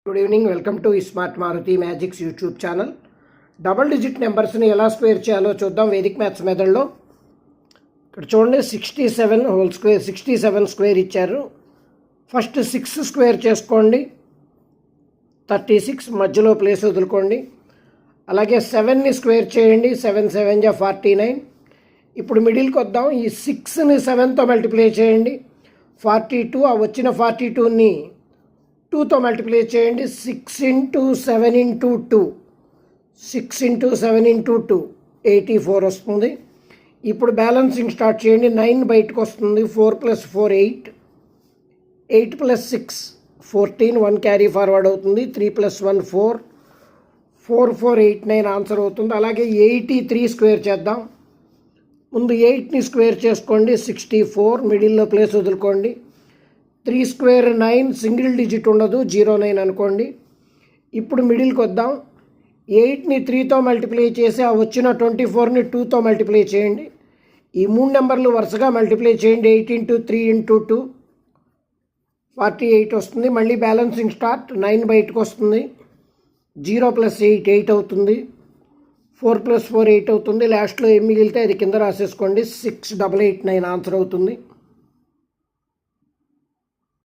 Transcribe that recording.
Good evening, welcome to smart Maruthi magics YouTube channel. Double digit నెంబర్స్ని ఎలా square చేయాలో చూద్దాం వేదిక్ మ్యాథ్స్ మెథడ్లో. ఇక్కడ చూడండి, 67 హోల్ స్క్వేర్, 67 స్క్వేర్ ఇచ్చారు. ఫస్ట్ 6 స్క్వేర్ చేసుకోండి, 36 మధ్యలో ప్లేస్ వదులుకోండి. అలాగే 7ని స్క్వేర్ చేయండి, 7 7 జా 49. ఇప్పుడు మిడిల్కి వద్దాం. ఈ 6ని 7తో మల్టిప్లై చేయండి, 42. ఆ వచ్చిన 42ని 2తో మల్టిప్లై చేయండి, 6 ఇంటూ 7 ఇంటూ 2, 6 ఇంటూ 7 ఇంటూ 2 84 వస్తుంది. ఇప్పుడు బ్యాలెన్సింగ్ స్టార్ట్ చేయండి. 9 బయటకు వస్తుంది, 4 + 4 8, 8 + 6 14, 1 క్యారీ ఫార్వర్డ్ అవుతుంది. 3 + 1 4, 4 4 8 9 ఆన్సర్ అవుతుంది. అలాగే 83 స్క్వేర్ చేద్దాం. ముందు 8ని స్క్వేర్ చేసుకోండి, 64 మిడిల్లో ప్లేస్ వదులుకోండి. 3 స్క్వేర్ 9, సింగిల్ డిజిట్ ఉండదు, 09 అనుకోండి. ఇప్పుడు మిడిల్కి వద్దాం. 8ని 3తో మల్టిప్లై చేసి ఆ వచ్చిన 24ని 2తో మల్టిప్లై చేయండి. ఈ 3 నెంబర్లు వరుసగా మల్టిప్లై చేయండి. 8 × 3 × 2 48 వస్తుంది. మళ్ళీ బ్యాలెన్సింగ్ స్టార్ట్. 9 బయటకు వస్తుంది, 0 + 8 8 అవుతుంది, 4 + 4 8 అవుతుంది. లాస్ట్లో ఏం మిగిలితే అది కింద రాసేసుకోండి. 6 8 8 9 ఆన్సర్ అవుతుంది.